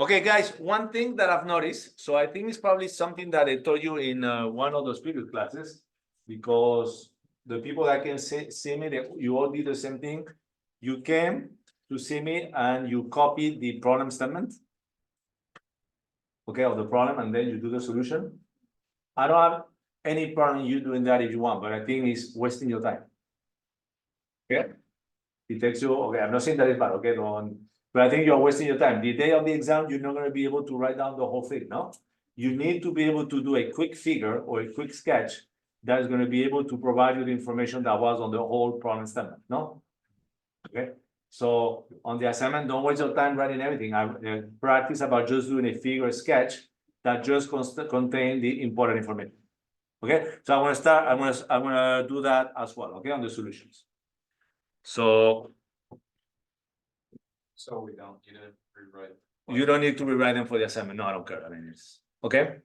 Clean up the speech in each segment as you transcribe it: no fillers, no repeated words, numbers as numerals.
Okay, guys, one thing that I've noticed, so I think it's probably something that I told you in one of those previous classes, because the people that can see me, you all did the same thing. You came to see me and you copied the problem statement, okay, of the problem, and then you do the solution. I don't have any problem you doing that if you want, but I think it's wasting your time. Okay? It takes you, okay, I'm not saying that it's bad, okay, don't, but I think you're wasting your time. The day of the exam, you're not gonna be able to write down the whole thing, no? You need to be able to do a quick figure or a quick sketch that is gonna be able to provide you the information that was on the whole problem statement, no? Okay, so on the assignment, don't waste your time writing everything. I practice about just doing a figure sketch that just contain the important information. Okay, so I'm gonna do that as well, okay, on the solutions. So we don't need to rewrite. you don't need to rewrite them for the assignment. No, I don't care. I mean, it's okay.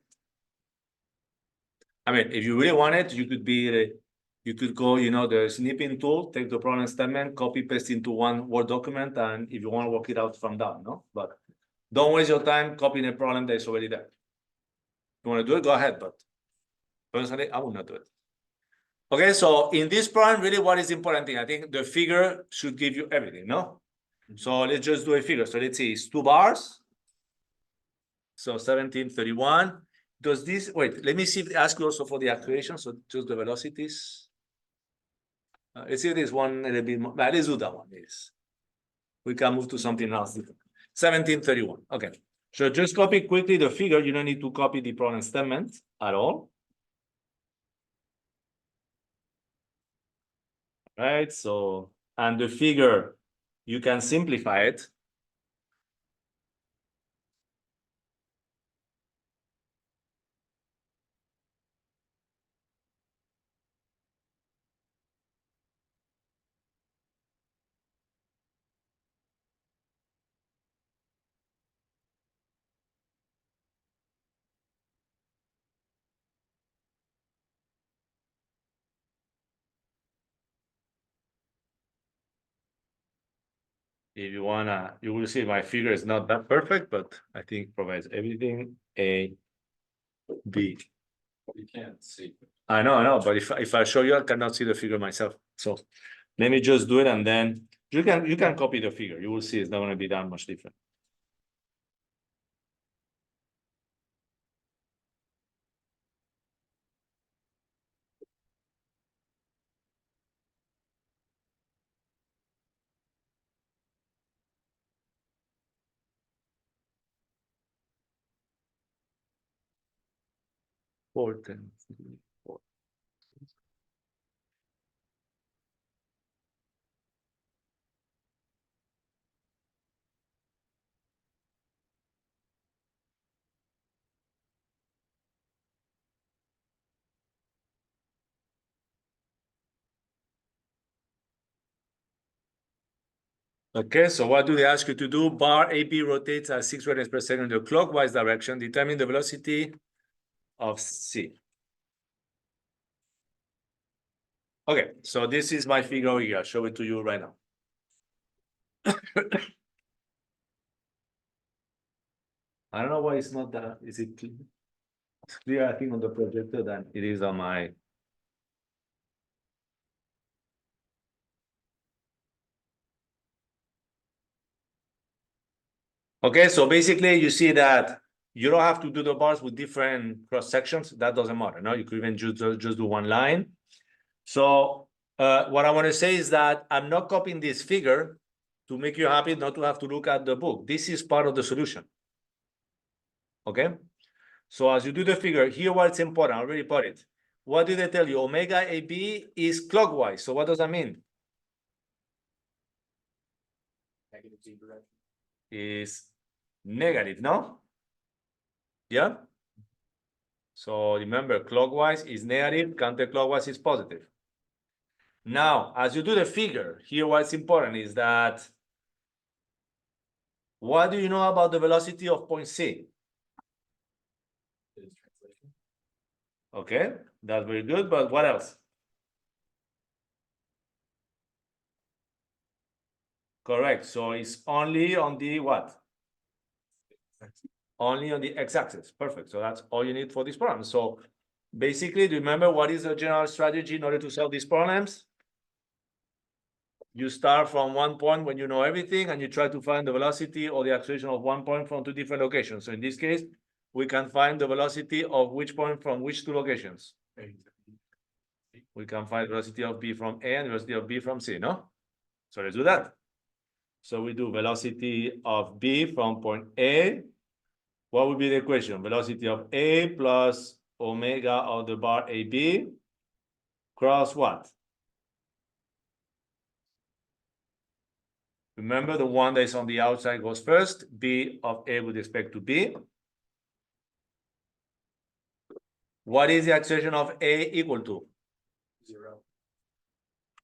I mean, if you really want it, you could go, the snipping tool, take the problem statement, copy paste into one Word document, and if you want to work it out from down, no? But don't waste your time copying a problem that is already there. If you want to do it, go ahead, but personally, I will not do it. Okay, so in this problem, really what is the important thing? I think the figure should give you everything, no? So let's just do a figure. So let's see, it's 2 bars. So 1731. Does this, wait, let me see if it asks you also for the actuation. So just the velocities. Let's see this one a little bit more. Let's do that one. Yes. We can move to something else. 1731. Okay. So just copy quickly the figure. You don't need to copy the problem statement at all. Right. So, and the figure, you can simplify it. If you wanna, you will see my figure is not that perfect, but I think provides everything. A, B. You can't see. I know, but if I show you, I cannot see the figure myself. So let me just do it, and then you can copy the figure. You will see it's not going to be that much different. Four, 10, 4. Okay, so what do they ask you to do? Bar AB rotates at 6 radians per second in the clockwise direction. Determine the velocity of C. Okay, so this is my figure here. I'll show it to you right now. I don't know why it's not that. Is it clear? It's clear, I think, on the projector than it is on my. Okay, so basically you see that you don't have to do the bars with different cross sections. That doesn't matter. No, you could even just do one line. So what I want to say is that I'm not copying this figure to make you happy not to have to look at the book. This is part of the solution. Okay, so as you do the figure, here what's important, I already put it. What do they tell you? Omega AB is clockwise. So what does that mean? Negative Z direction. Is negative, no? Yeah. So remember, clockwise is negative, counterclockwise is positive. Now, as you do the figure, here what's important is that what do you know about the velocity of point C? Translation. Okay, that's very good, but what else? Correct, so it's only on the what? Only on the x-axis. Perfect. So that's all you need for this problem. So basically, do you remember what is the general strategy in order to solve these problems? You start from one point when you know everything, and you try to find the velocity or the acceleration of one point from two different locations. So in this case, we can find the velocity of which point from which two locations. We can find the velocity of B from A and the velocity of B from C, no? So let's do that. So we do velocity of B from point A. What would be the equation? Velocity of A plus omega of the bar AB cross what? Remember, the one that is on the outside goes first. B of A with respect to B. What is the acceleration of A equal to? 0.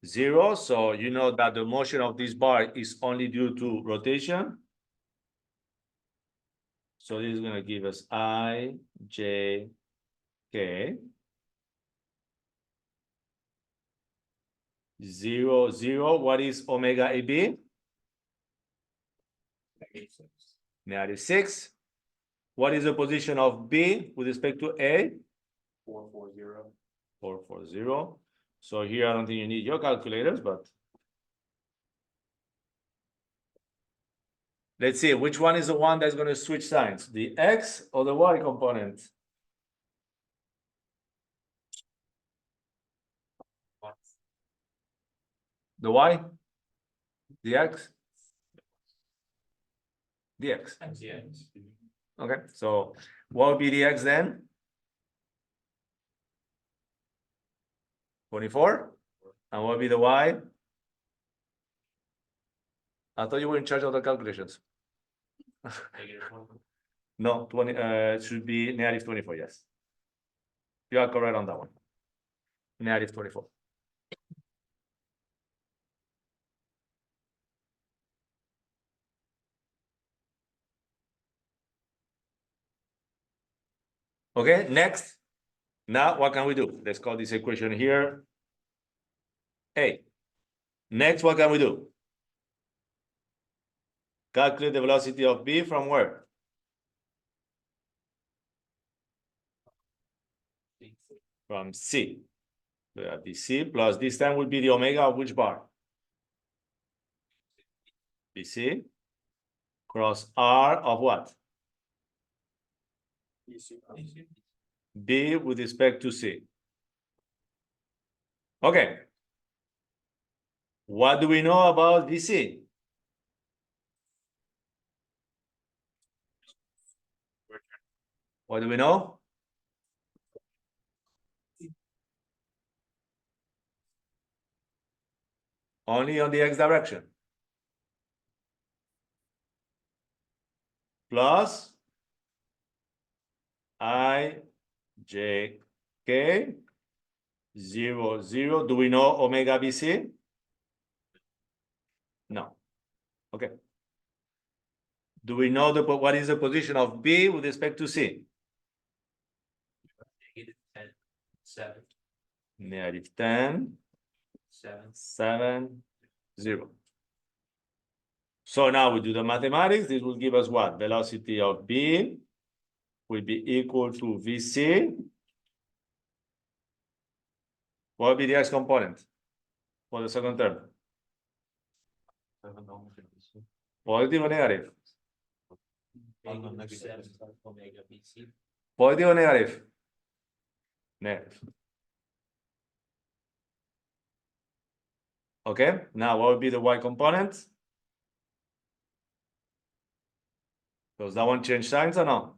0. So you know that the motion of this bar is only due to rotation. So this is going to give us I, J, K. 0, 0. What is omega AB? -6. What is the position of B with respect to A? 440. 440. So here I don't think you need your calculators, but let's see which one is the one that's going to switch signs, the X or the Y component? The Y? The X? The X. Okay, so what would be the X then? 24? And what would be the Y? I thought you were in charge of the calculations. No, 20, it should be -24, yes. You are correct on that one. -24. Okay, next. Now what can we do? Let's call this equation here A. Next, what can we do? Calculate the velocity of B from where? From C. So we have BC plus this time will be the omega of which bar? BC cross R of what? B with respect to C. Okay. What do we know about BC? What do we know? Only on the X direction. Plus I, J, K, 0, 0. Do we know omega BC? No. Okay. Do we know what is the position of B with respect to C? -10, 7. -10, 7. 7, 0. So now we do the mathematics. This will give us what? Velocity of B will be equal to VC. What will be the X component for the second term? Positive or negative? Positive or negative? Negative. Okay, now what would be the Y component? Does that one change signs or no?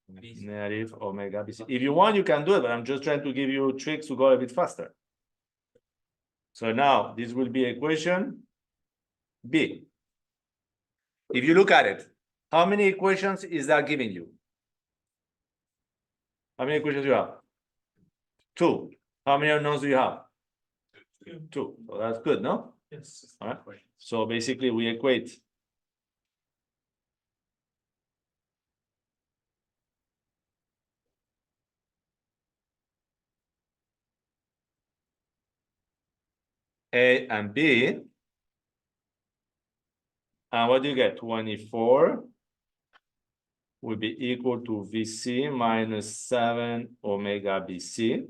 Negative omega BC. If you want, you can do it, but I'm just trying to give you tricks to go a bit faster. So now this will be equation B. If you look at it, how many equations is that giving you? How many equations do you have? 2. How many unknowns do you have? 2. So that's good, no? Yes. All right. So basically we equate A and B. And what do you get? 24 will be equal to VC minus 7 omega BC.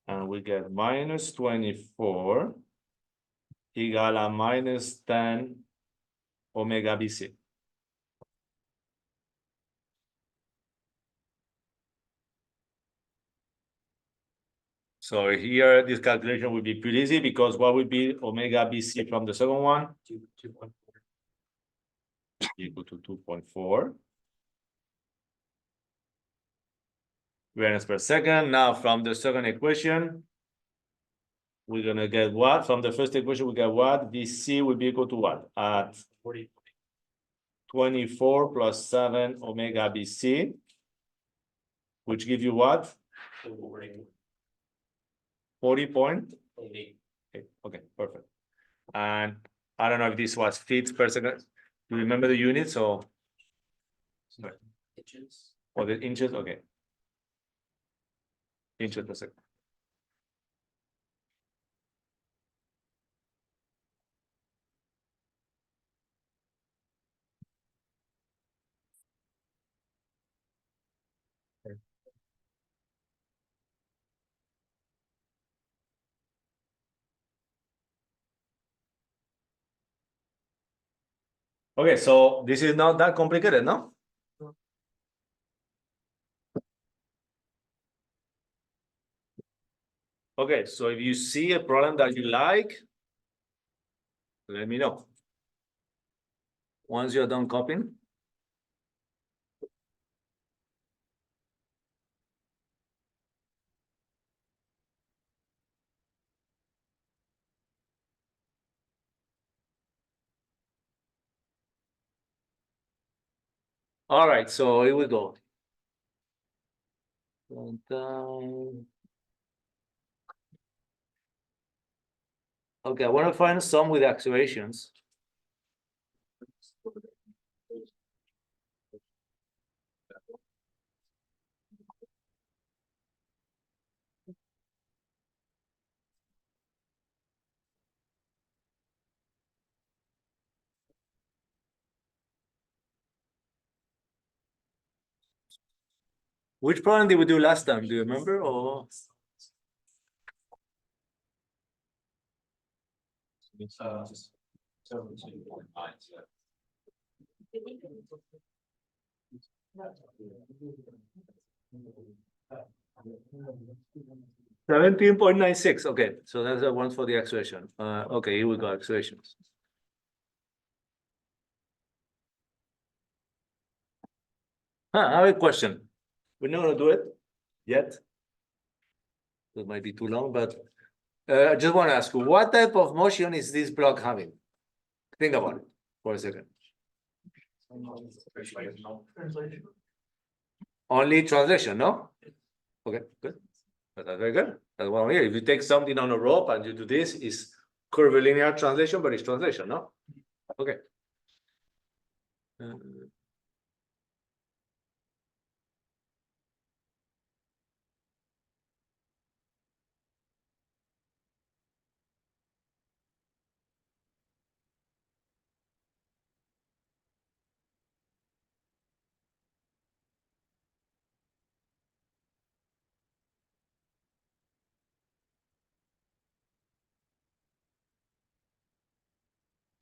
And we get minus 24 equal a minus 10 omega BC. So here, this calculation will be pretty easy because what would be omega BC from the second one? 2.4. Equal to 2.4 radians per second. Now, from the second equation, we're gonna get what? From the first equation, we get what? VC will be equal to what? At 40. 24 plus 7 omega BC, which give you what? 40 point? Okay, perfect. And I don't know if this was feet per second. Do you remember the units or Inches. the inches? Okay. Inches per second. Okay, so this is not that complicated, no? Okay, so if you see a problem that you like, let me know. Once you're done copying. All right, so here we go. Okay, I want to find some with accelerations. Which problem did we do last time? Do you remember? Or 17.96. Okay, so that's the one for the acceleration. Okay, here we go, accelerations. I have a question. We're not gonna do it yet. It might be too long, but I just want to ask you, what type of motion is this block having? Think about it for a second. Only translation, no? Okay, good. That's very good. That's one here. If you take something on a rope and you do this, it's curvilinear translation, but it's translation, no? Okay.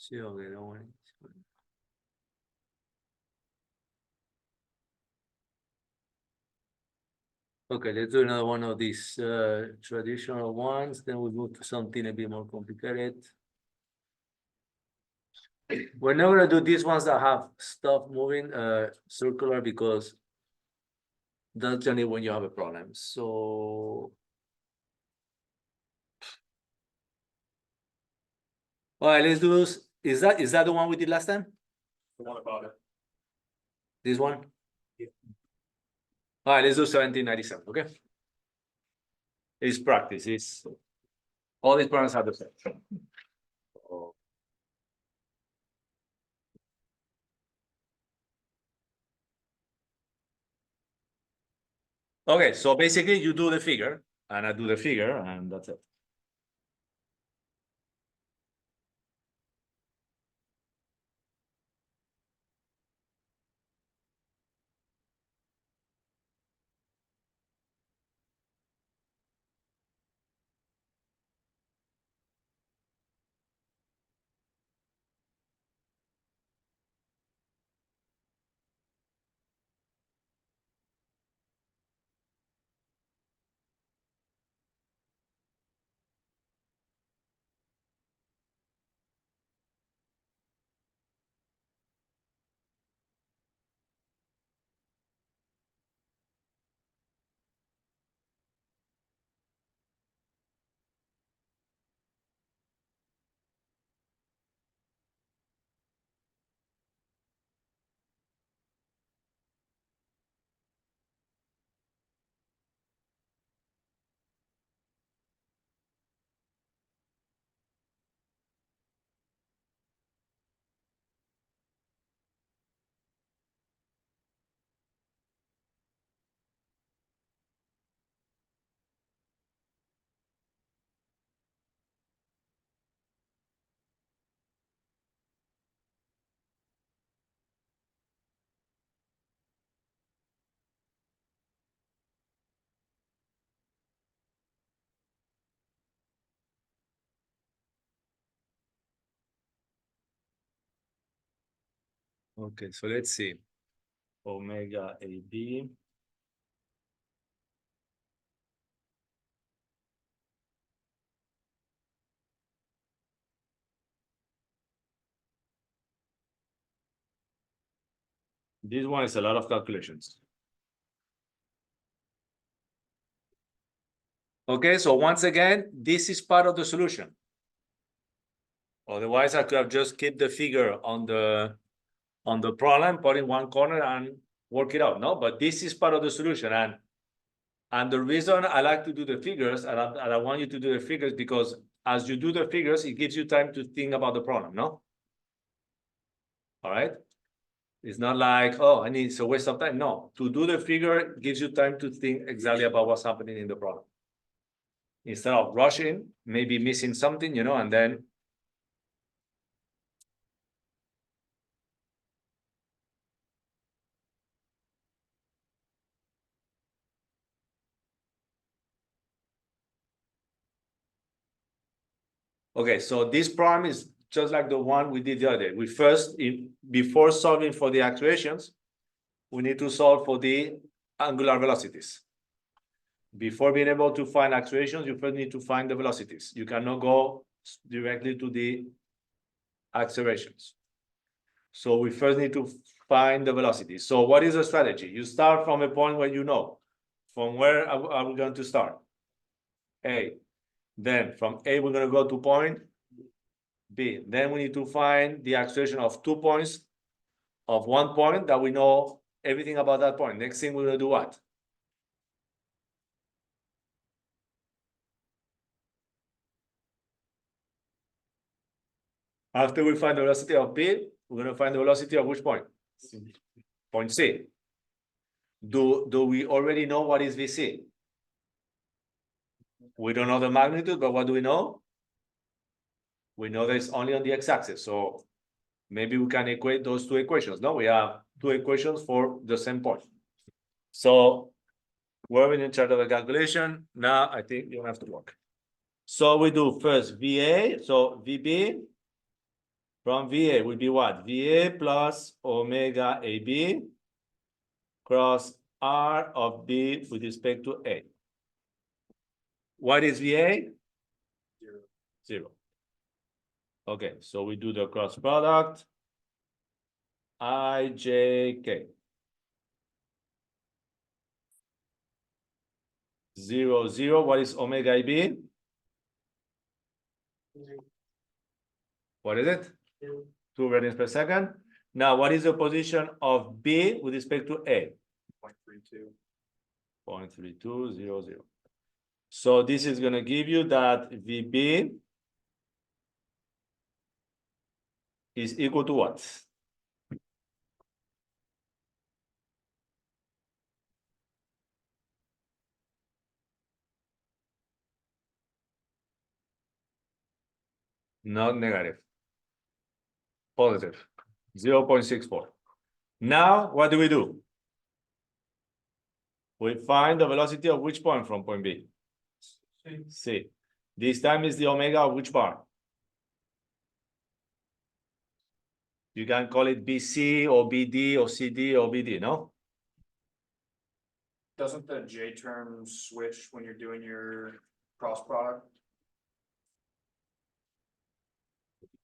Sí, okay, don't worry. Okay, let's do another one of these traditional ones. Then we move to something a bit more complicated. We're not gonna do these ones that have stuff moving circular because that's only when you have a problem. So, all right, let's do this. Is that the one we did last time? The one about it. This one? Yeah. All right, let's do 1797. Okay. It's practice. It's all these problems have the same. Okay, so basically you do the figure and I do the figure and that's it. Okay, so let's see. Omega AB. This one is a lot of calculations. Okay, so once again, this is part of the solution. Otherwise, I could have just kept the figure on the problem, put in one corner and work it out. No, but this is part of the solution. And the reason I like to do the figures, and I want you to do the figures, because as you do the figures, it gives you time to think about the problem, no? All right. It's not like, oh, I need to waste some time. No, to do the figure gives you time to think exactly about what's happening in the problem. Instead of rushing, maybe missing something, you know, and then. Okay, so this problem is just like the one we did the other day. We first, before solving for the actuations, we need to solve for the angular velocities. Before being able to find actuations, you first need to find the velocities. You cannot go directly to the accelerations. So we first need to find the velocity. So what is the strategy? You start from a point where you know. From where are we going to start? A. Then from A, we're going to go to point B. Then we need to find the acceleration of 2 points of 1 point that we know everything about that point. Next thing we're going to do what? After we find the velocity of B, we're going to find the velocity of which point? Point C. Do we already know what is VC? We don't know the magnitude, but what do we know? We know that it's only on the x-axis. So maybe we can equate those two equations. No, we have two equations for the same point. So we're in charge of the calculation. Now I think you don't have to work. So we do first VA. So VB from VA will be what? VA plus omega AB cross R of B with respect to A. What is VA? 0. Okay, so we do the cross product. IJK. 0, 0. What is omega AB? What is it? 2 radians per second. Now, what is the position of B with respect to A? 0.32. 0.3200. So this is going to give you that VB is equal to what? Not negative. Positive. 0.64. Now, what do? We find the velocity of which point from point B? C. This time is the omega of which part? You can call it BC or BD or CD or BD, no? Doesn't the J term switch when you're doing your cross product?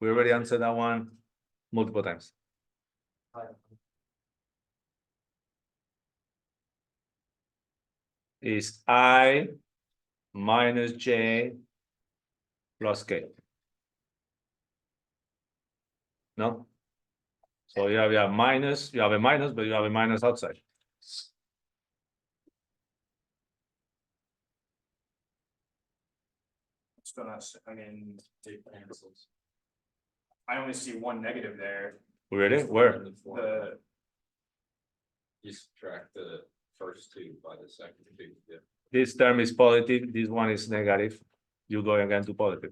We already answered that one multiple times. Is I minus J plus K. No? So you have a minus, but you have a minus outside. It's gonna, I mean, it cancels. I only see one negative there. Really? Where? The, You subtract the first two by the second two. Yeah. This term is positive, this one is negative. You go again to positive.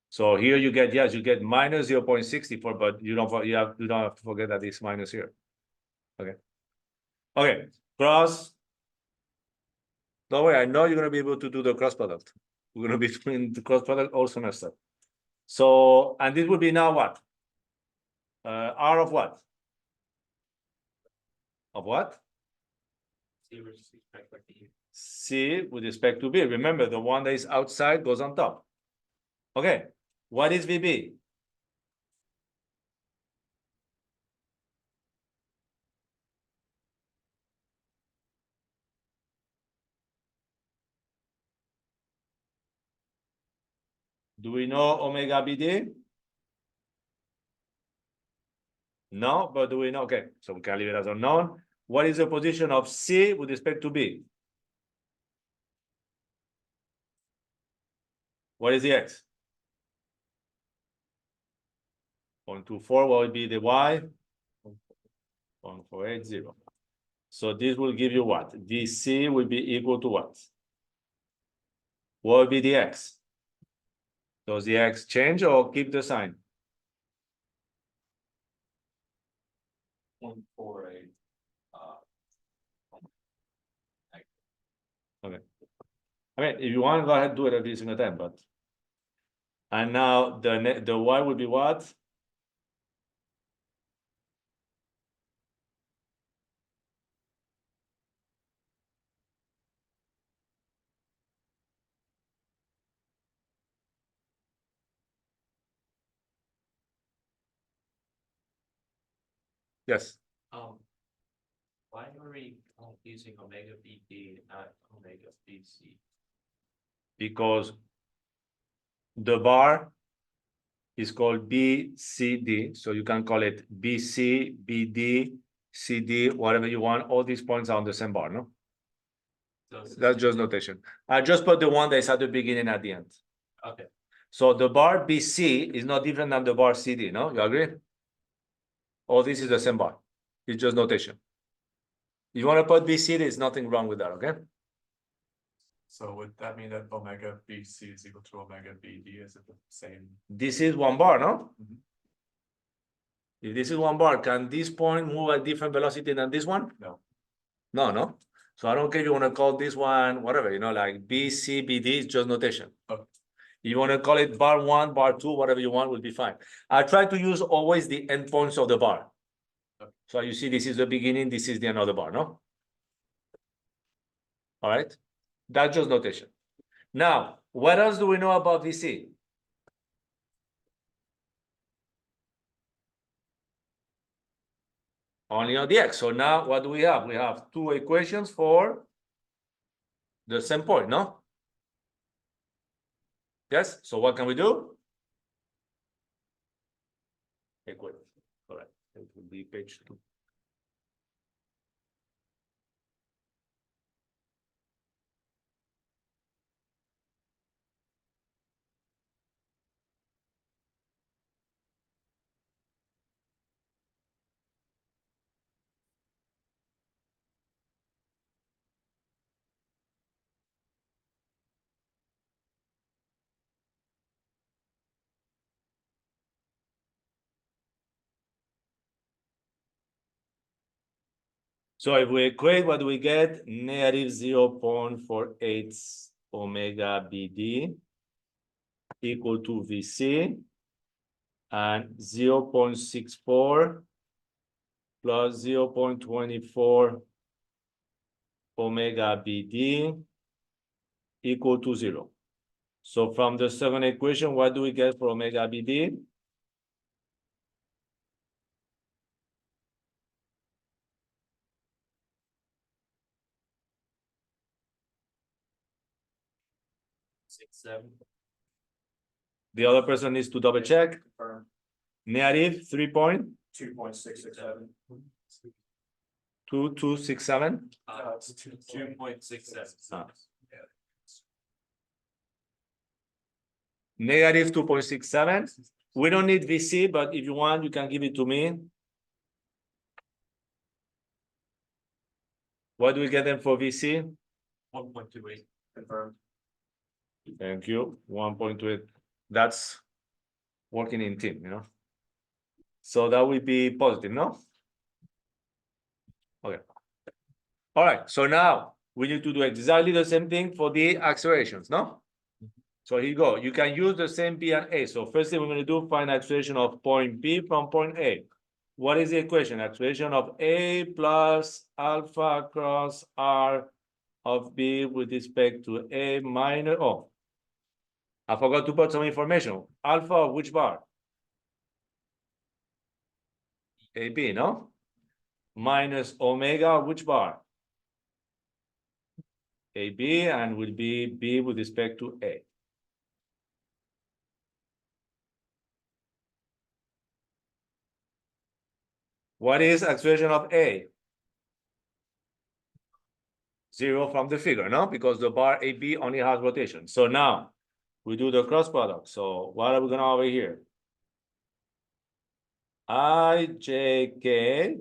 So here you get, yes, you get minus 0.64, but you don't have to forget that it's minus here. Okay. Okay, cross. Don't worry, I know you're gonna be able to do the cross product. We're gonna be doing the cross product all semester. So, and this would be now what? R of what? Of what? C with respect to B. C with respect to B. Remember, the one that is outside goes on top. Okay, what is VB? Do we know omega BD? No, but do we know? Okay, so we can leave it as unknown. What is the position of C with respect to B? What is the X? 0.24, what would be the Y? 0.480. So this will give you what? DC will be equal to what? What would be the X? Does the X change or keep the sign? 0.48. I mean, if you want, go ahead and do it every single time, but. And now the Y will be what? Yes, Why are we using omega BD not omega BC? because the bar is called BCD, so you can call it BC, BD, CD, whatever you want. All these points are on the same bar, no? So it's the That's same just thing. notation. I just put the one that's at the beginning at the end. Okay. So the bar BC is not different than the bar CD, no? You agree? All this is the same bar. It's just notation. You want to put BC, there's nothing wrong with that, okay? So would that mean that omega BC is equal to omega BD? Is it the same? This is one bar, no? Mhm. If this is one bar, can this point move at different velocity than this one? No. No, no. So I don't care if you want to call this one whatever, you know, like BC, BD, it's just notation. Okay. You want to call it bar one, bar two, whatever you want will be fine. I try to use always the endpoints of the bar. Okay. So you see, this is the beginning, this is the end of the bar, no? All right, that's just notation. Now, what else do we know about VC? Only on the X. So now what do we have? We have two equations for the same point, no? Yes, so what can we do? Equate. All right, it will be page 2. So if we equate, what do we get? Negative 0.48 omega BD equal to VC and 0.64 plus 0.24 omega BD equal to 0. So from the second equation, what do we get for omega BD? The other person needs to double check. Confirm, Negative 2.667. 3.2267. It's 2.67. Ah. Negative 2.67. We don't need VC, but if you want, you can give it to me. What do we get then for VC? 1.28. Confirmed. Thank you. 1.28. That's working in team, you know. So that will be positive, no? Okay. All right. So now we need to do exactly the same thing for the accelerations, no? So here you go. You can use the same B and A. So first thing we're going to do, find acceleration of point B from point A. What is the equation? Equation of A plus alpha cross R of B with respect to A minus, oh. I forgot to put some information. Alpha of which bar? AB, no? Minus omega of which bar? AB, and will be B with respect to A. What is expression of A? 0 from the figure, no? Because the bar AB only has rotation. So now we do the cross product. So what are we gonna over here? IJK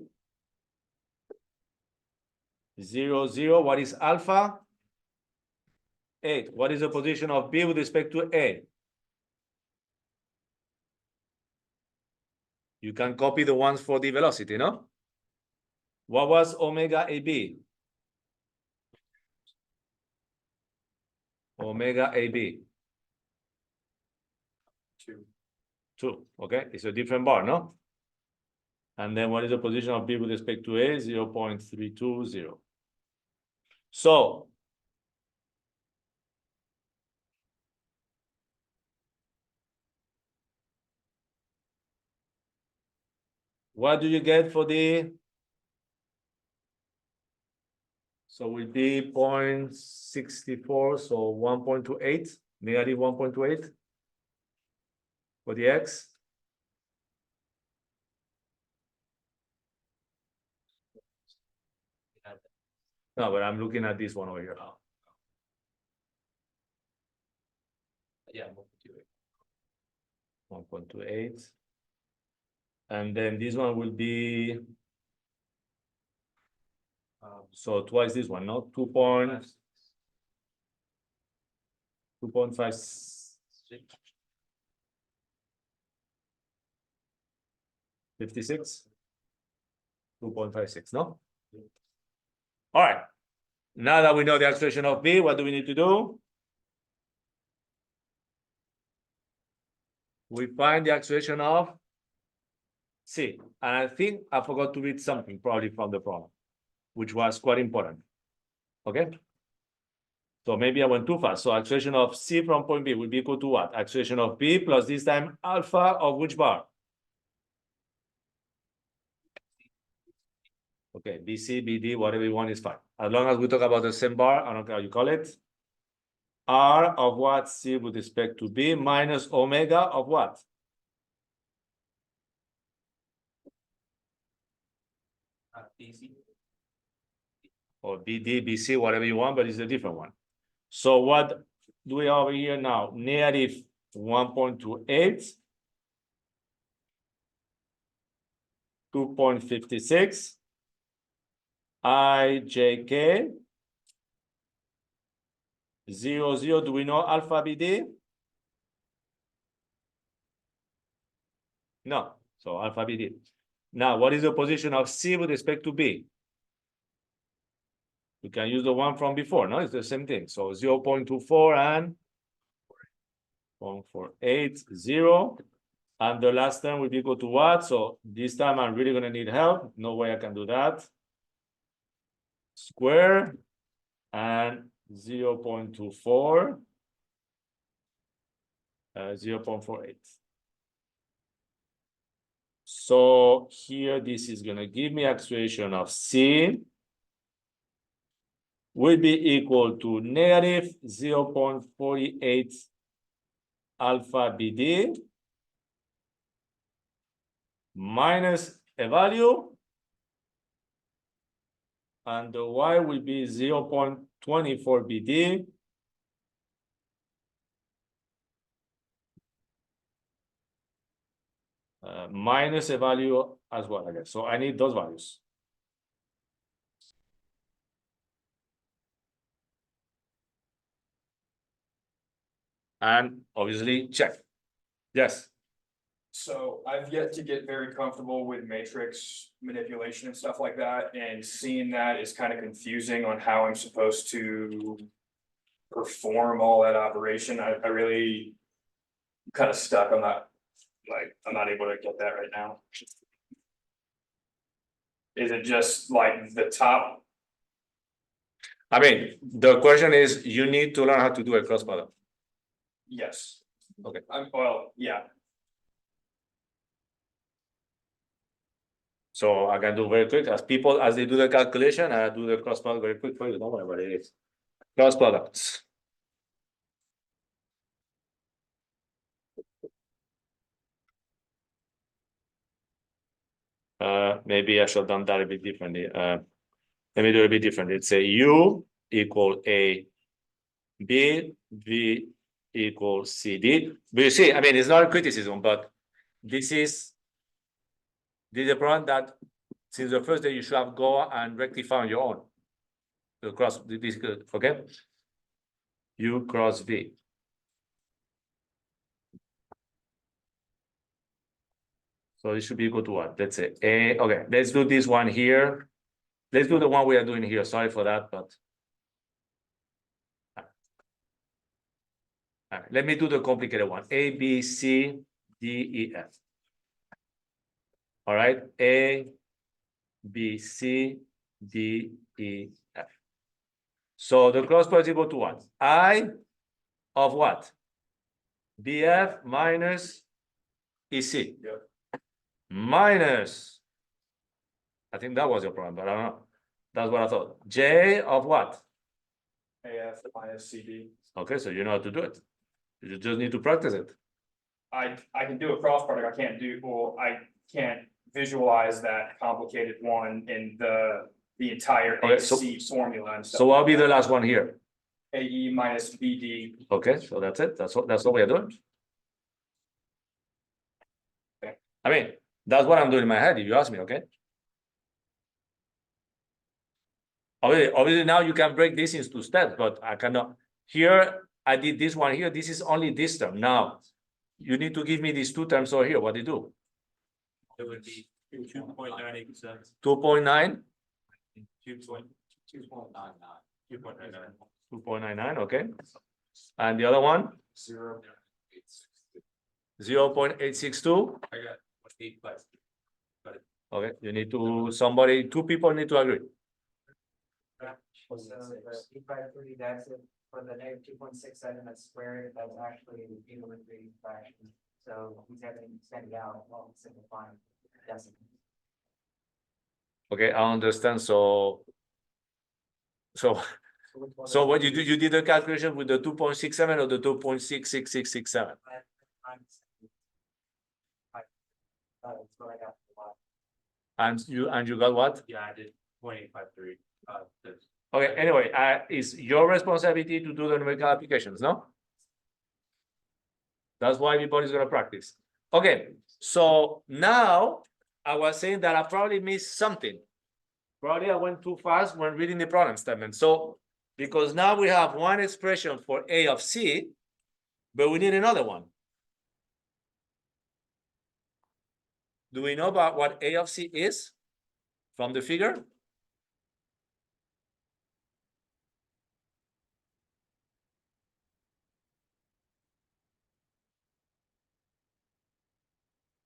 0, 0. What is alpha? 8. What is the position of B with respect to A? You can copy the ones for the velocity, no? What was omega AB? Omega AB. 2. 2. Okay, it's a different bar, no? And then what is the position of B with respect to A? 0.320. So what do you get for the? So will be 0.64, so 1.28, negative 1.28 for the X. No, but I'm looking at this one over here. Yeah, we'll do it. 1.28. And then this one will be, so twice this one, no? 2.56. 2.56, no? All right. Now that we know the expression of B, what do we need to do? We find the expression of C. And I think I forgot to read something probably from the problem, which was quite important. Okay? So maybe I went too fast. So expression of C from point B will be equal to what? Expression of B plus this time alpha of which bar? Okay, BC, BD, whatever you want is fine. As long as we talk about the same bar, I don't care how you call it. R of what? C with respect to B minus omega of what? DC. Or BD, BC, whatever you want, but it's a different one. So what do we have over here now? Negative 1.28, 2.56, IJK, 0, 0. Do we know alpha BD? No. So alpha BD. Now, what is the position of C with respect to B? We can use the one from before, no? It's the same thing. So 0.24 and 0.480. And the last term will be equal to what? So this time I'm really going to need help. No way I can do that. Square and 0.24, 0.48. So here, this is going to give me expression of C will be equal to negative 0.48 alpha BD minus a value, and the Y will be 0.24 BD minus a value as well, I guess. So I need those values. And obviously check. Yes. So I've yet to get very comfortable with matrix manipulation and stuff like that, and seeing that is kind of confusing on how I'm supposed to perform all that operation. I really kind of stuck. I'm not able to get that right now. Is it just like the top? I mean, the question is, you need to learn how to do a cross product. Yes. Okay. Well, yeah, So I can do very quick as they do the calculation, I do the cross product very quick for you. Don't worry about it. Cross products. Maybe I should have done that a bit differently. Let me do it a bit differently. Let's say U equal A B, V equals CD. But you see, I mean, it's not a criticism, but this is a problem that since the first day you should have go and rectify on your own. The cross, this good, okay? U cross V. So it should be equal to what? Let's say A, okay, let's do this one here. Let's do the one we are doing here. Sorry for that, but. All right, let me do the complicated one. A, B, C, D, E, F. All right, A, B, C, D, E, F. So the cross product is equal to what? I of what? BF minus EC. Yep. Minus. I think that was your problem, but I don't know. That's what I thought. J of what? AF minus CD. Okay, so you know how to do it. You just need to practice it. I can do a cross product, I can't visualize that complicated one in the entire Okay, so- AC formula and stuff. So I'll be like the that. last one here. AE minus BD. Okay, so that's it. That's what we are doing. Okay. I mean, that's what I'm doing in my head, if you ask me, okay? Obviously now you can break this into steps, but I cannot. Here, I did this one here. This is only this term. Now, you need to give me these two terms over here. What do you do? It would be 2.987. 2.9, 2.99. 2.99. 2.99, okay. And the other one, 0.862. I got 8 plus. Okay, you need to, two people need to agree. So the E530, that's it for the -2.67, that's squared, that's actually an equilibrium fraction. So he's having extended out while simplifying decimals. Okay, I understand. So what you do, you did the calculation with the 2.67 or the 2.66667? That's what I got. And you got what? Yeah, I did 0.853. That's- Okay, anyway, it's your responsibility to do the numerical applications, no? That's why everybody's gonna practice. Okay, so now I was saying that I probably missed something. Probably I went too fast when reading the problem statement. So because now we have one expression for A of C, but we need another one. Do we know about what A of C is from the figure?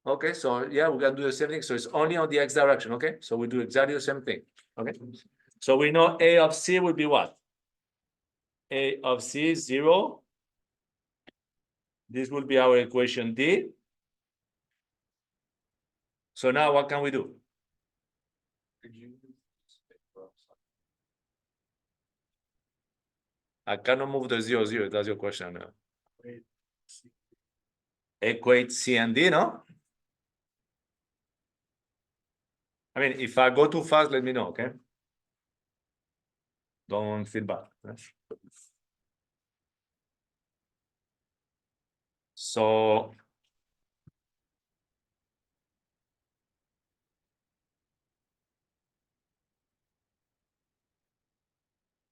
Okay, so yeah, we can do the same thing. So it's only on the X direction, okay? So we do exactly the same thing, okay? So we know A of C would be what? A of C is 0. This will be our equation D. So now what can we do? I cannot move the 0, 0. That's your question. Equate C and D, no? I mean, if I go too fast, let me know, okay? Don't feel bad. So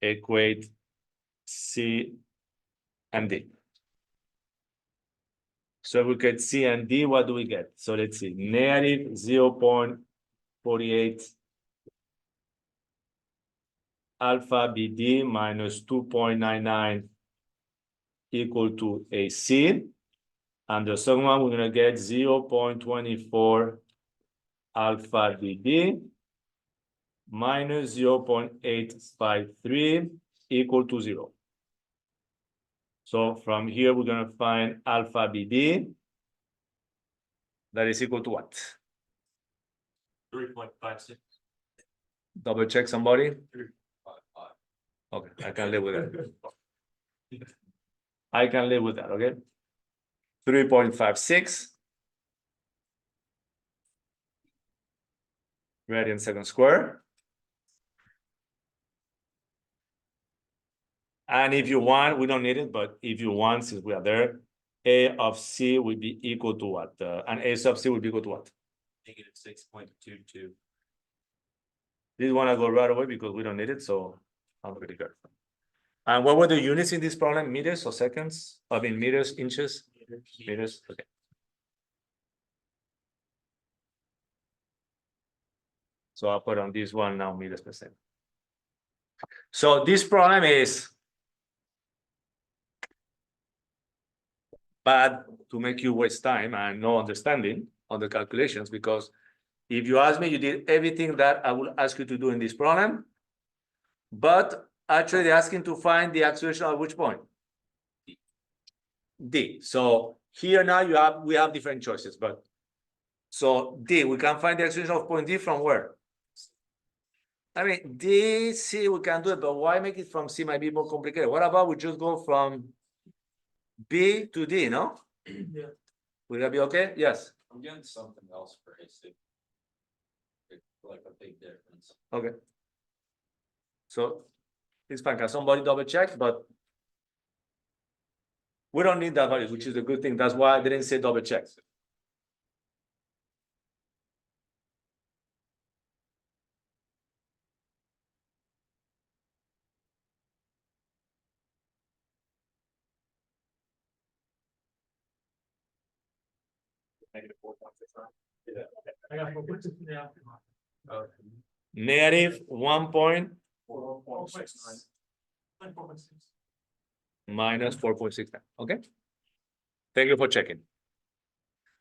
equate C and D. So we get C and D, what do we get? So let's see, negative 0.48 alpha BD minus 2.99 equal to AC. And the second one, we're gonna get 0.24 alpha BD minus 0.853 equal to 0. So from here, we're gonna find alpha BD. That is equal to what? 3.56. Double check somebody. 3.55. Okay, I can live with that. I can live with that, okay? 3.56 radian second square. And if you want, we don't need it, but if you want, since we are there, A of C would be equal to what? And A sub C would be equal to what? Negative 6.22. This one I go right away because we don't need it, so I'm pretty good. And what were the units in this problem? Meters or seconds? I mean, meters, inches, meters, okay. So I'll put on this one now meters per second. So this problem is bad to make you waste time and no understanding on the calculations, because if you ask me, you did everything that I will ask you to do in this problem, but actually they're asking to find the acceleration at which point? D. So here now we have different choices, but so D, we can find the acceleration of point D from where? I mean, D, C, we can do it, but why make it from C might be more complicated. What about we just go from B to D, no? Yeah. Will that be okay? Yes. I'm getting something else for AC. Like a big difference. Okay. So it's fine. Can somebody double check? But we don't need that value, which is a good thing. That's why I didn't say double check. Negative 4.69. Negative 1 4.69. minus 4.69. Okay. Thank you for checking.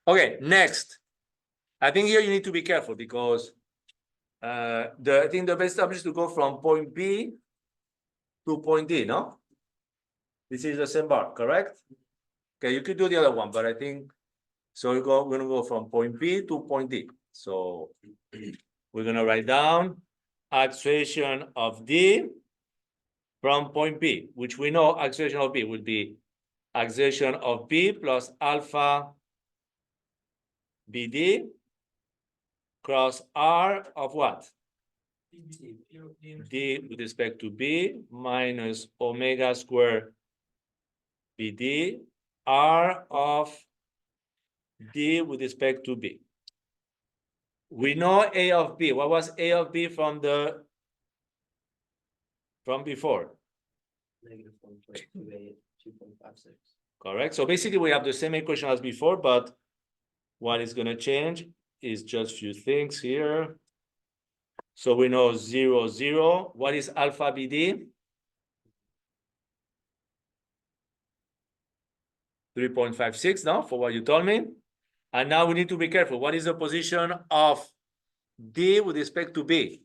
Okay, next. I think here you need to be careful because I think the best option is to go from point B to point D, no? This is the same bar, correct? Okay, you could do the other one, but I think so. We're gonna go from point B to point D. So we're gonna write down acceleration of D from point B, which we know acceleration of B would be acceleration of B plus alpha BD cross R of what? D with respect to B minus omega square BD R of D with respect to B. We know A of B. What was A of B from before? Negative 1.28, 2.56. Correct. So basically we have the same equation as before, but what is going to change is just few things here. So we know 0, 0. What is alpha BD? 3.56 now for what you told me. And now we need to be careful. What is the position of D with respect to B?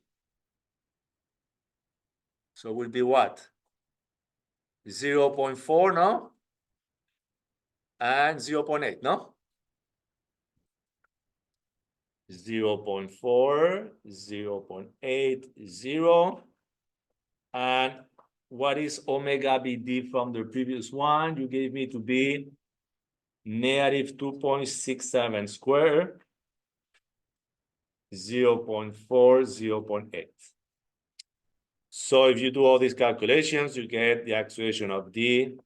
So it will be what? 0.4, no? And 0.8, no? 0.4, 0.8, 0. And what is omega BD from the previous one? You gave me to be negative 2.67 square, 0.4, 0.8. So if you do all these calculations, you get the acceleration of D.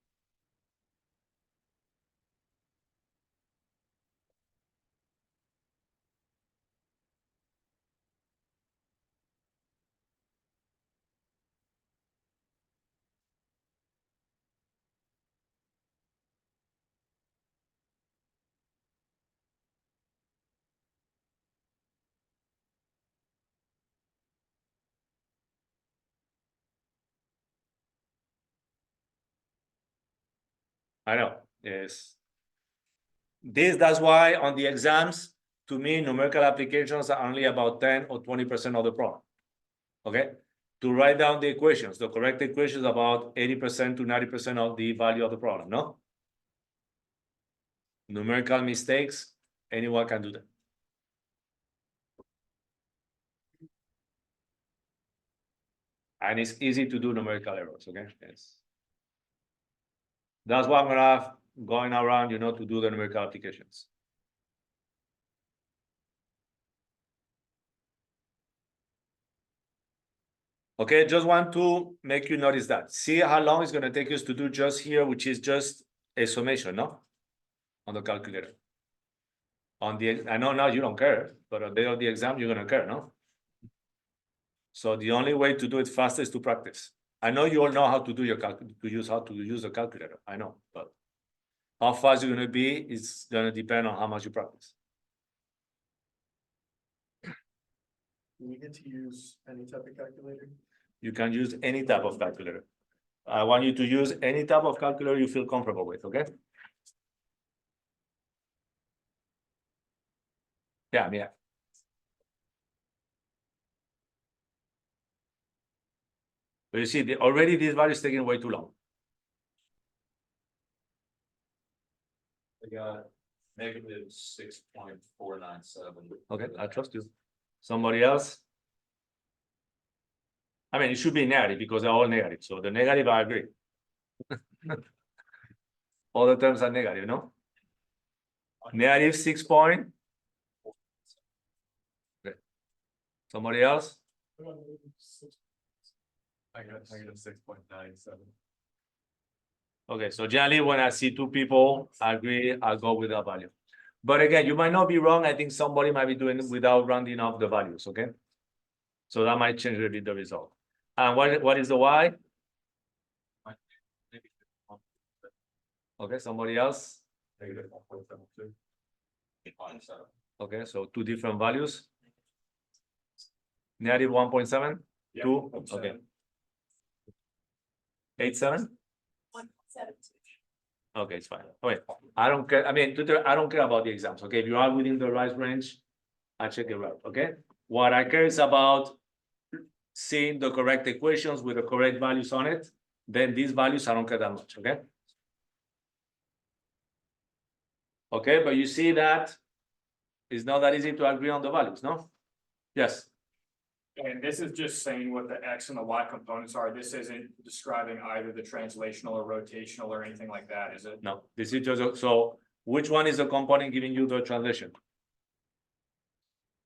I know, yes. That's why on the exams, to me, numerical applications are only about 10 or 20% of the problem. okay? To write down the equations, the correct equations about 80% to 90% of the value of the problem, no? Numerical mistakes, anyone can do that. And it's easy to do numerical errors, okay? Yes. That's why I'm gonna have going around, to do the numerical applications. Okay, just want to make you notice that. See how long it's gonna take us to do just here, which is just a summation, no? On the calculator. I know now you don't care, but on the day of the exam, you're gonna care, no? So the only way to do it faster is to practice. I know you all know how to do how to use the calculator. I know, but how fast you're gonna be is gonna depend on how much you practice. Do we get to use any type of calculator? You can use any type of calculator. I want you to use any type of calculator you feel comfortable with, okay? Yeah. But you see, already this value is taking way too long. I got negative 6.497. Okay, I trust you. Somebody else? I mean, it should be negative because they're all negative. So the negative, I agree. All the terms are negative, no? Negative 6 point. Okay. Somebody else? I got negative 6.97. Okay, so generally when I see two people agree, I'll go with that value. But again, you might not be wrong. I think somebody might be doing it without rounding off the values, okay? So that might change a bit the result. And what is the y? Okay, somebody else? Negative 1.72. Okay, so two different values. Negative 1.7, Yeah, 2, 1.7. okay. 8.7? 1.72. Okay, it's fine. Wait, I don't care. I mean, I don't care about the exams. Okay, if you are within the right range, I check it out. Okay. What I care is about seeing the correct equations with the correct values on it. Then these values, I don't care that much. Okay. Okay, but you see that it's not that easy to agree on the values, no? Yes. And this is just saying what the X and the Y components are. This isn't describing either the translational or rotational or anything like that, is it? No, this is just so which one is the component giving you the translation?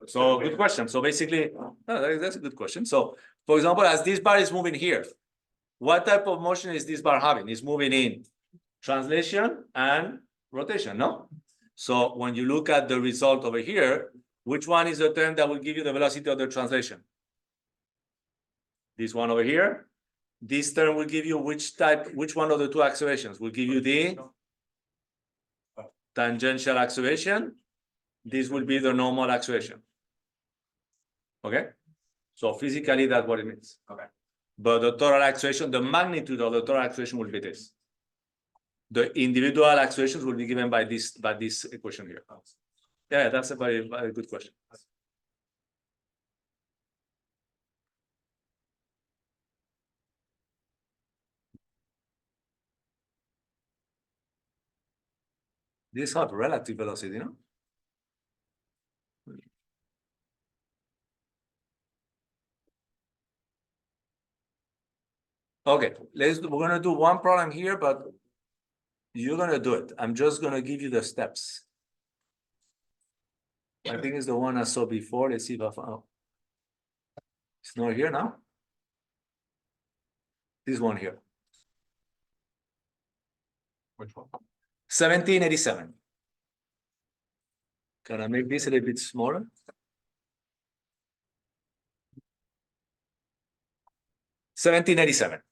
So good question. So basically, that's a good question. So for example, as this bar is moving here, what type of motion is this bar having? It's moving in translation and rotation, no? So when you look at the result over here, which one is the term that will give you the velocity of the translation? This one over here. This term will give you which one of the two accelerations? Will give you the tangential acceleration. This will be the normal acceleration. Okay? So physically, that's what it means. Okay. But the total acceleration, the magnitude of the total acceleration will be this. The individual accelerations will be given by this equation here. Yeah, that's a very, very good question. These have relative velocity, no? Okay, we're gonna do one problem here, but you're gonna do it. I'm just gonna give you the steps. I think it's the one I saw before. Let's see if I found. It's not here now. This one here. Which one? 1787. Can I make this a little bit smaller? 1787.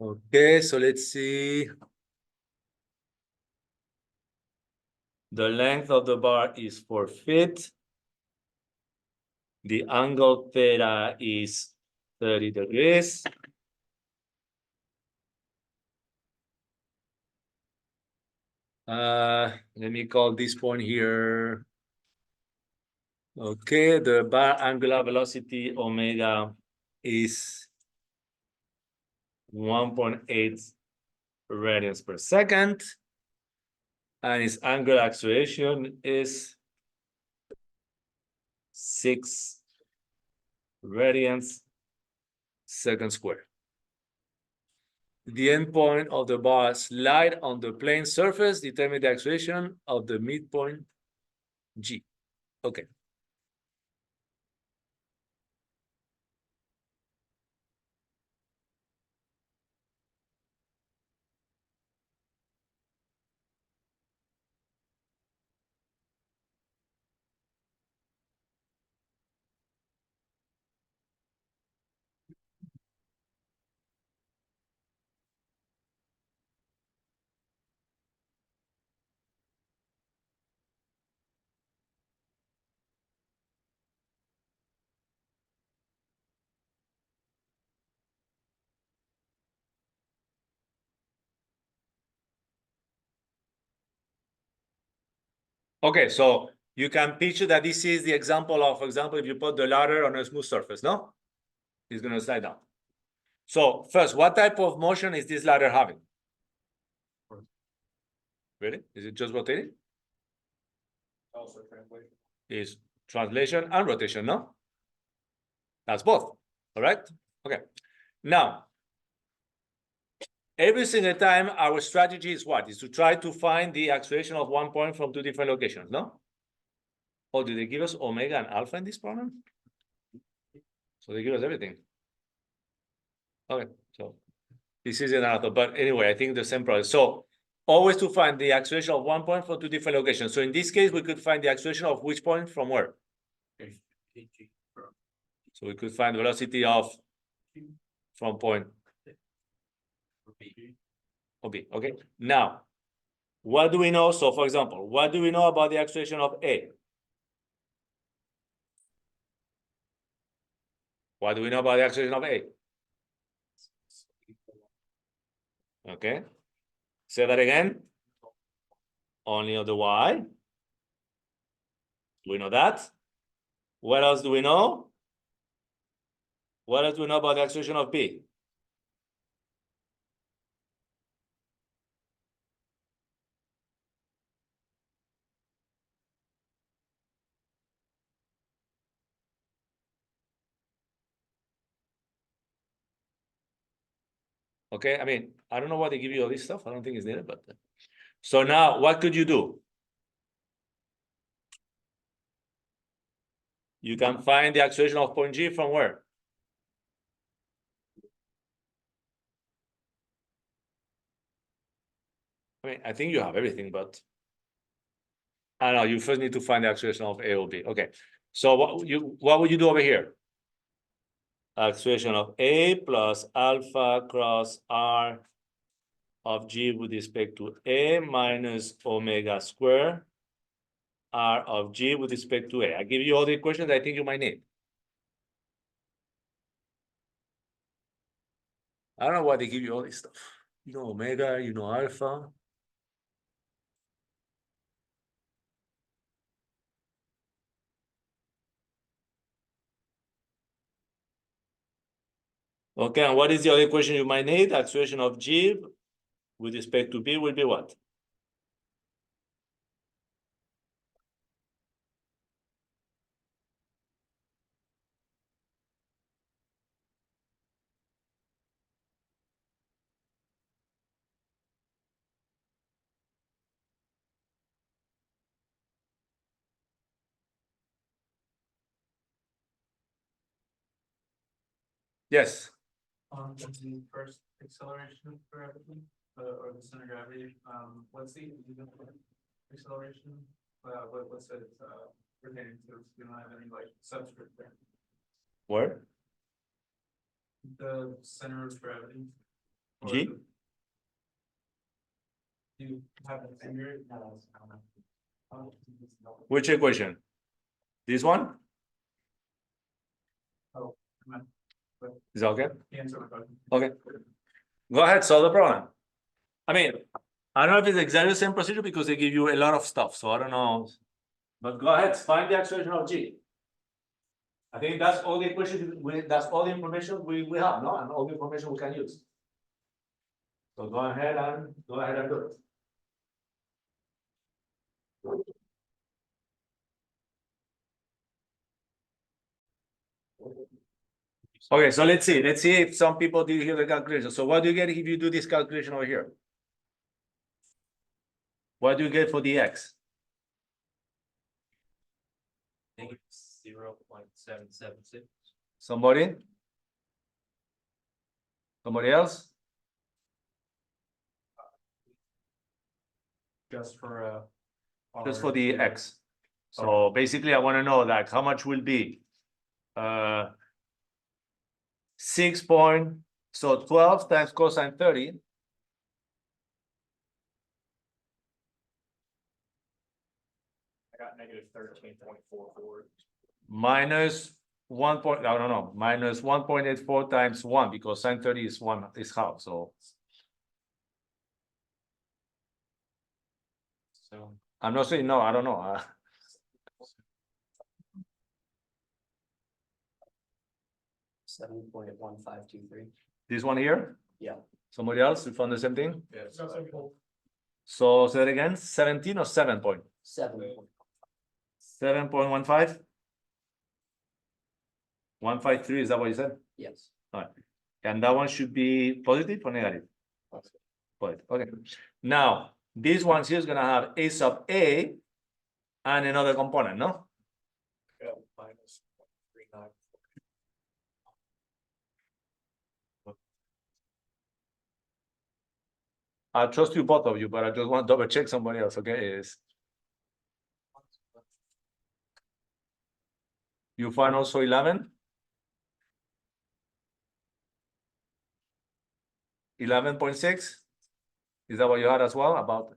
Okay, so let's see. The length of the bar is 4 feet. The angle theta is 30 degrees. Let me call this point here. Okay, the bar angular velocity omega is 1.8 radians per second. And its angular acceleration is 6 radians second square. The endpoint of the bar slide on the plane surface determine the acceleration of the midpoint G. Okay. Okay, so you can picture that this is the example of, for example, if you put the ladder on a smooth surface, no? It's going to slide down. So first, what type of motion is this ladder having? Really? Is it just rotating? Also translation. Is translation and rotation, no? That's both, correct? Okay. Now, every single time our strategy is what? Is to try to find the acceleration of one point from two different locations, no? Or do they give us omega and alpha in this problem? So they give us everything. Okay, so this is another, but anyway, I think the same problem. So always to find the acceleration of one point from two different locations. So in this case, we could find the acceleration of which point from where? So we could find the velocity of from point B. Okay. Now, what do we know? So for example, what do we know about the acceleration of A? What do we know about the acceleration of A? Okay. Say that again. Only of the Y. Do we know that? What else do we know? What else do we know about the acceleration of B? Okay, I mean, I don't know why they give you all this stuff. I don't think it's needed, but so now what could you do? You can find the acceleration of point G from where? I mean, I think you have everything, but I don't know. You first need to find the acceleration of A or B. Okay. So what would you do over here? Acceleration of A plus alpha cross R of G with respect to A minus omega square R of G with respect to A. I give you all the equations I think you might need. I don't know why they give you all this stuff. You know omega, you know alpha. Okay, and what is the other equation you might need? Acceleration of G with respect to B will be what? Yes. The first acceleration of gravity, or the center of gravity, what's the acceleration? What's it, pertaining to? We don't have any like subscript there. Where? The center of gravity. G? Do you have it in your? Which equation? This one? Oh, come on. Is that okay? Answer the question. Okay. Go ahead, solve the problem. I mean, I don't know if it's exactly the same procedure because they give you a lot of stuff, so I don't know. But go ahead, find the acceleration of G. I think that's all the equations, that's all the information we have, no? And all the information we can use. So go ahead and do it. Okay, so let's see if some people did here the calculation. So what do you get if you do this calculation over here? What do you get for the X? Negative 0.776. Somebody? Somebody else? Just for Just for the X. So basically, I want to know like how much will be 12 times cosine 30 I got negative 13.44. minus I don't know, minus 1.84 times 1 because sine 30 is half. So So I'm not saying no, I don't know. 7.1523. This one here? Yeah. Somebody else? You found the same thing? yes. So say it again, 17 or 7 point? 7.15? 153, is that what you said? Yes. And that one should be positive or negative? Positive. Okay. Now, this one here is gonna have a sub a and another component, no? Yeah, minus 0.39. I trust you both of you, but I just want to double check somebody else, okay? You find also 11? 11.6? Is that what you had as well about?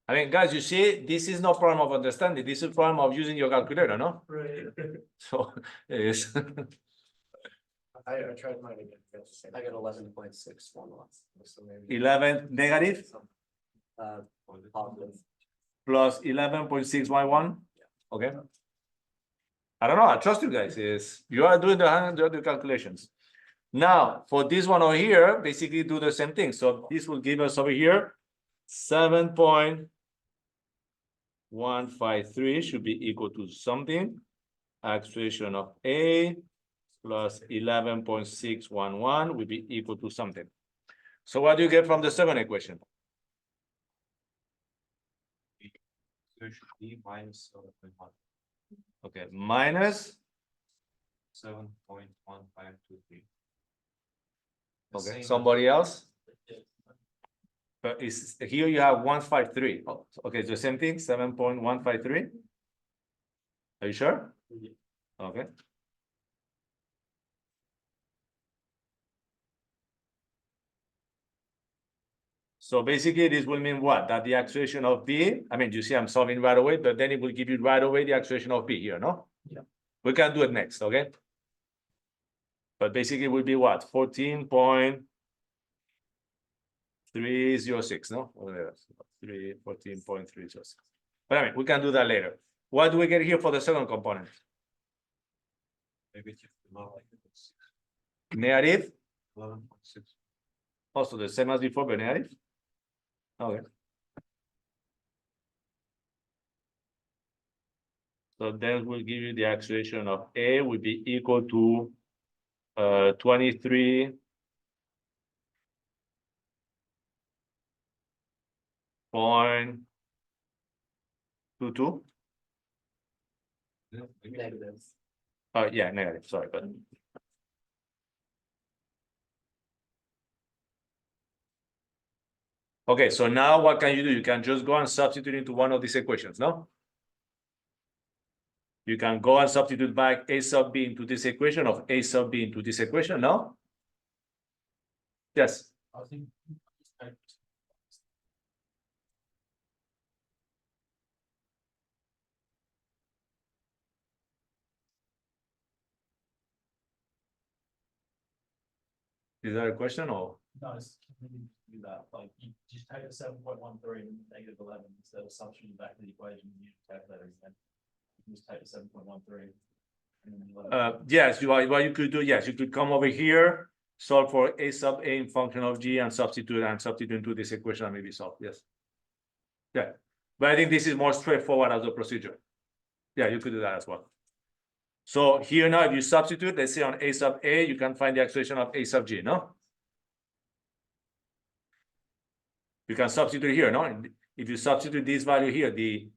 I mean, guys, you see, this is no problem of understanding. This is a problem of using your calculator, no? Right. So it's I tried mine again. I got 11.611. So maybe 11 negative positive. plus 11.611. Okay. I don't know. I trust you guys. Is you are doing the calculations. Now, for this one over here, basically do the same thing. So this will give us over here 7.153 should be equal to something. Acceleration of A plus 11.611 will be equal to something. So what do you get from the second equation? There should be minus 7.1. Okay, minus. 7.1523. Okay, somebody else? But is here you have 153. Oh, okay, it's the same thing, 7.153. Are you sure? Yeah. Okay. So basically, this will mean what? That the acceleration of B, I mean, you see I'm solving right away, but then it will give you right away the acceleration of B here, no? Yeah. We can do it next, okay? But basically it will be what? 14.306, no? Whatever. 14.306. But I mean, we can do that later. What do we get here for the second component? Negative 11.6. Negative? 11.6. Also the same as before, but negative? Okay. So then we'll give you the acceleration of A will be equal to 23 point 22. Negative. Yeah, negative, sorry, but okay, so now what can you do? You can just go and substitute into one of these equations, no? You can go and substitute back A sub B into this equation of A sub B into this equation, no? Yes, I think. is that a question or? No, it's do that, like, you just take the 7.13 and negative 11, instead of substituting back to the equation, you calculate it, and you just take the 7.13. Yes, what you could do, yes, you could come over here, solve for A sub A in function of G and substitute into this equation and maybe solve, yes. Yeah, but I think this is more straightforward as a procedure. Yeah, you could do that as well. So here now, if you substitute, let's say on A sub A, you can find the expression of A sub G, no? You can substitute here, no? If you substitute this value here, the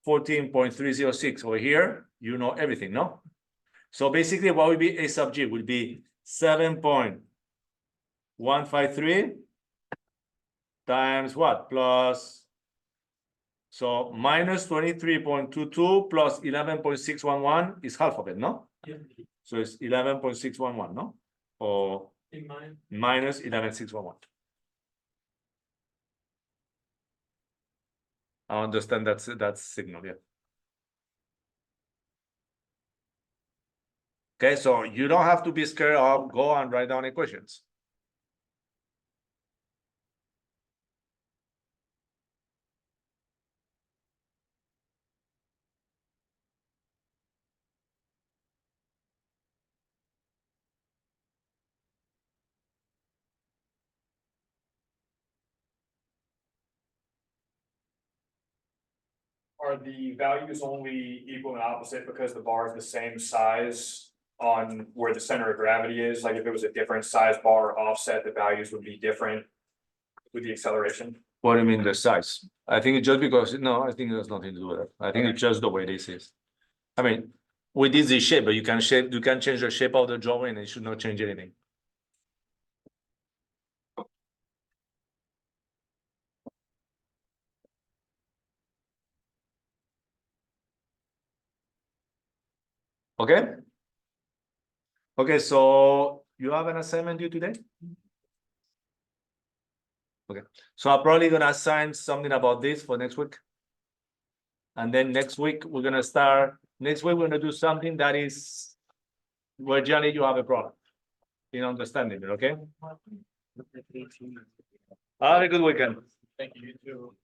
14.306 over here, you know everything, no? So basically, what would be A sub G would be 7.153 times what? Plus, so minus 23.22 plus 11.611 is half of it, no? Yeah. So it's 11.611, no? Or In mind. minus 11.611. I understand that's signal, yeah. Okay, so you don't have to be scared of go and write down equations. Are the values only equal and opposite because the bar is the same size on where the center of gravity is? Like if it was a different size bar offset, the values would be different with the acceleration? What do you mean the size? I think it's just because, no, I think it has nothing to do with it. I think it's just the way this is. I mean, we did this shape, but you can change the shape of the drawing and it should not change anything. Okay? Okay, so you have an assignment due today? Okay, so I'm probably gonna assign something about this for next week. And then next week, we're gonna do something that is where generally you have a problem in understanding it, okay? Have a good weekend. Thank you, you too.